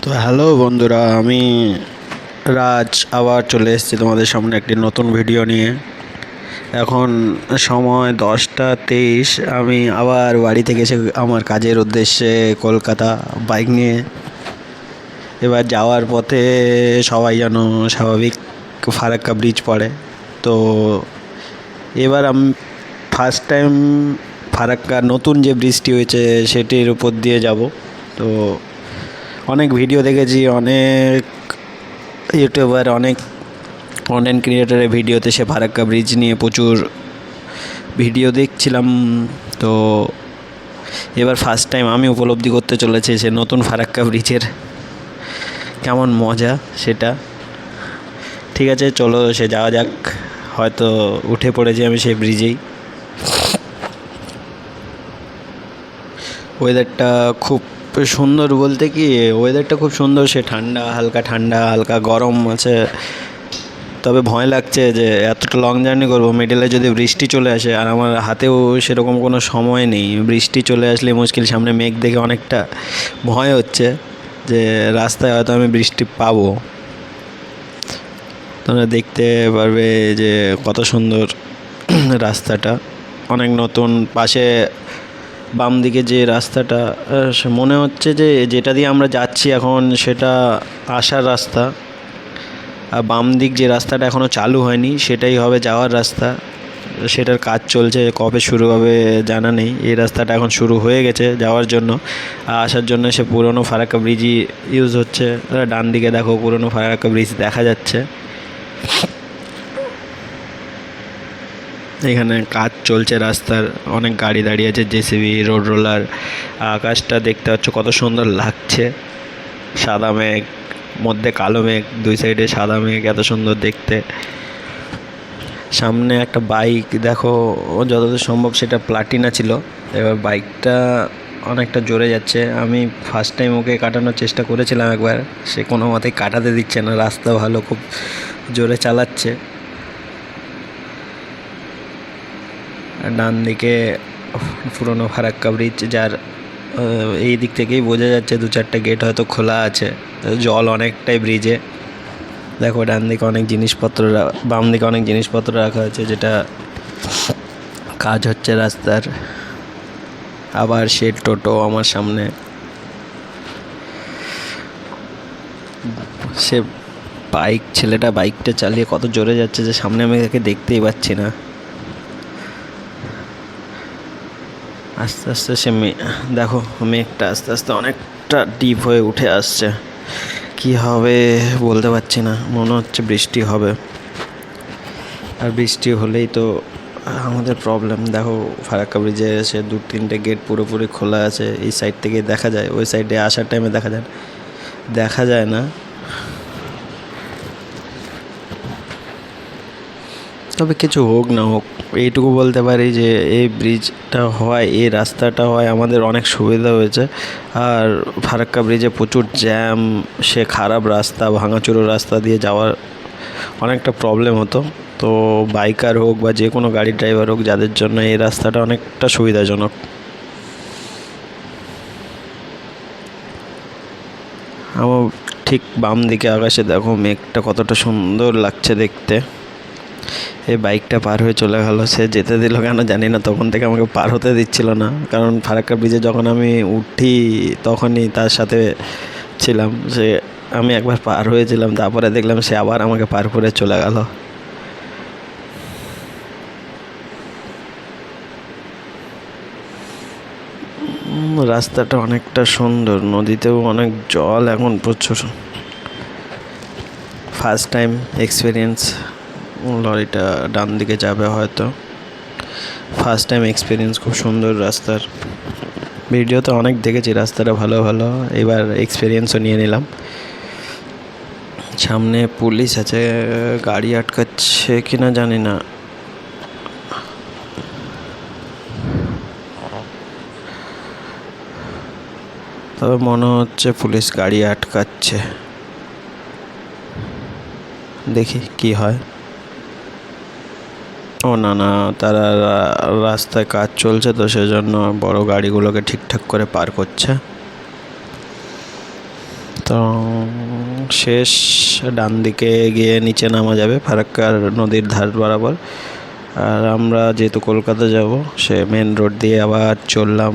তো হ্যালো বন্ধুরা, আমি রাজ আবার চলে এসেছি তোমাদের সামনে একটি নতুন ভিডিও নিয়ে। এখন সময় 10টা 23। আমি আবার বাড়ি থেকে এসে আমার কাজের উদ্দেশ্যে কলকাতা বাইক নিয়ে। এবার যাওয়ার পথে সবাই যেন স্বাভাবিক ফারাক্কা ব্রিজ পড়ে। তো এবার আমি ফার্স্ট টাইম ফারাক্কার নতুন যে ব্রিজটি হয়েছে সেটির উপর দিয়ে যাব। তো অনেক ভিডিও দেখেছি, অনেক ইউটিউবার, অনেক কন্টেন্ট ক্রিয়েটারের ভিডিওতে সে ফারাক্কা ব্রিজ নিয়ে প্রচুর ভিডিও দেখছিলাম। তো এবার ফার্স্ট টাইম আমি উপলব্ধি করতে চলেছি সে নতুন ফারাক্কা ব্রিজের কেমন মজা সেটা। ঠিক আছে, চলো সে যাওয়া যাক। হয়তো উঠে পড়েছি আমি সেই ব্রিজেই। ওয়েদারটা খুব সুন্দর, বলতে কি ওয়েদারটা খুব সুন্দর, সে ঠান্ডা, হালকা ঠান্ডা, হালকা গরম আছে। তবে ভয় লাগছে যে এতটা লং জার্নি করবো, মিডলে যদি বৃষ্টি চলে আসে, আর আমার হাতেও সেরকম কোনো সময় নেই। বৃষ্টি চলে আসলে মুশকিল। সামনে মেঘ দেখে অনেকটা ভয় হচ্ছে যে রাস্তায় হয়তো আমি বৃষ্টি পাবো। তোমরা দেখতে পারবে যে কত সুন্দর রাস্তাটা, অনেক নতুন। পাশে বাম দিকে যে রাস্তাটা, সে মনে হচ্ছে যে যেটা দিয়ে আমরা যাচ্ছি এখন সেটা আসার রাস্তা, আর বাম দিক যে রাস্তাটা এখনও চালু হয়নি সেটাই হবে যাওয়ার রাস্তা। সেটার কাজ চলছে, কবে শুরু হবে জানা নেই। এই রাস্তাটা এখন শুরু হয়ে গেছে যাওয়ার জন্য, আসার জন্য সে পুরনো ফারাক্কা ব্রিজই ইউজ হচ্ছে। ডান দিকে দেখো পুরনো ফারাক্কা ব্রিজ দেখা যাচ্ছে। এখানে কাজ চলছে রাস্তার, অনেক গাড়ি দাঁড়িয়ে আছে, জেসিবি, রোড রোলার। আকাশটা দেখতে পাচ্ছ কত সুন্দর লাগছে, সাদা মেঘ, মধ্যে কালো মেঘ, দুই সাইডে সাদা মেঘ, এত সুন্দর দেখতে। সামনে একটা বাইক দেখো, যতদূর সম্ভব সেটা প্লাটিনা ছিল। এবার বাইকটা অনেকটা জোরে যাচ্ছে। আমি ফার্স্ট টাইম ওকে কাটানোর চেষ্টা করেছিলাম একবার, সে কোনো মতেই কাটাতে দিচ্ছে না। রাস্তা ভালো, খুব জোরে চালাচ্ছে। ডান দিকে পুরনো ফারাক্কা ব্রিজ, যার এই দিক থেকেই বোঝা যাচ্ছে 2-4টা গেট হয়তো খোলা আছে। জল অনেকটাই ব্রিজে। দেখো ডান দিকে অনেক জিনিসপত্র, বাম দিকে অনেক জিনিসপত্র রাখা হয়েছে, যেটা কাজ হচ্ছে রাস্তার। আবার সে টোটো আমার সামনে, সে ছেলেটা বাইকটা চালিয়ে কত জোরে যাচ্ছে যে সামনে আমি তাকে দেখতেই পাচ্ছি না। আস্তে আস্তে সে দেখো মেঘটা আস্তে আস্তে অনেকটা ডিপ হয়ে উঠে আসছে। কি হবে বলতে পারছি না, মনে হচ্ছে বৃষ্টি হবে। আর বৃষ্টি হলেই তো আমাদের প্রবলেম। দেখো ফারাক্কা ব্রিজে এসে 2-3টে গেট পুরোপুরি খোলা আছে। এই সাইড থেকে দেখা যায়, ওই সাইডে আসার টাইমে দেখা যায় না। তবে কিছু হোক না হোক, এইটুকু বলতে পারি যে এই ব্রিজটা হওয়ায়, এই রাস্তাটা হওয়ায় আমাদের অনেক সুবিধা হয়েছে। আর ফারাক্কা ব্রিজে প্রচুর জ্যাম, সে খারাপ রাস্তা, ভাঙাচুরো রাস্তা দিয়ে যাওয়ার অনেকটা প্রবলেম হতো। তো বাইকার হোক বা যে কোনো গাড়ির ড্রাইভার হোক, যাদের জন্য এই রাস্তাটা অনেকটা সুবিধাজনক। আমার ঠিক বাম দিকে আকাশে দেখো মেঘটা কতটা সুন্দর লাগছে দেখতে। এই বাইকটা পার হয়ে চলে গেল, সে যেতে দিল কেন জানি না, তখন থেকে আমাকে পার হতে দিচ্ছিল না। কারণ ফারাক্কা ব্রিজে যখন আমি উঠি তখনই তার সাথে ছিলাম। আমি একবার পার হয়েছিলাম, তারপরে দেখলাম সে আবার আমাকে পার করে চলে গেল। রাস্তাটা অনেকটা সুন্দর, নদীতেও অনেক জল এখন প্রচুর। First time experience. লরিটা ডান দিকে যাবে হয়তো। ফার্স্ট টাইম এক্সপিরিয়েন্স, খুব সুন্দর রাস্তার। ভিডিওতে অনেক দেখেছি রাস্তাটা ভালো ভালো, এবার এক্সপিরিয়েন্সও নিয়ে নিলাম। সামনে পুলিশ আছে, গাড়ি আটকাচ্ছে কিনা জানি না। তবে মনে হচ্ছে পুলিশ গাড়ি আটকাচ্ছে, দেখি কি হয়। ও না না, তারা রাস্তায় কাজ চলছে তো সেজন্য বড় গাড়িগুলোকে ঠিকঠাক করে পার করছে। তো তো শেষ ডান দিকে গিয়ে নিচে নামা যাবে ফারাক্কার নদীর ধার বরাবর। আর আমরা যেহেতু কলকাতা যাব, সে মেন রোড দিয়ে আবার চললাম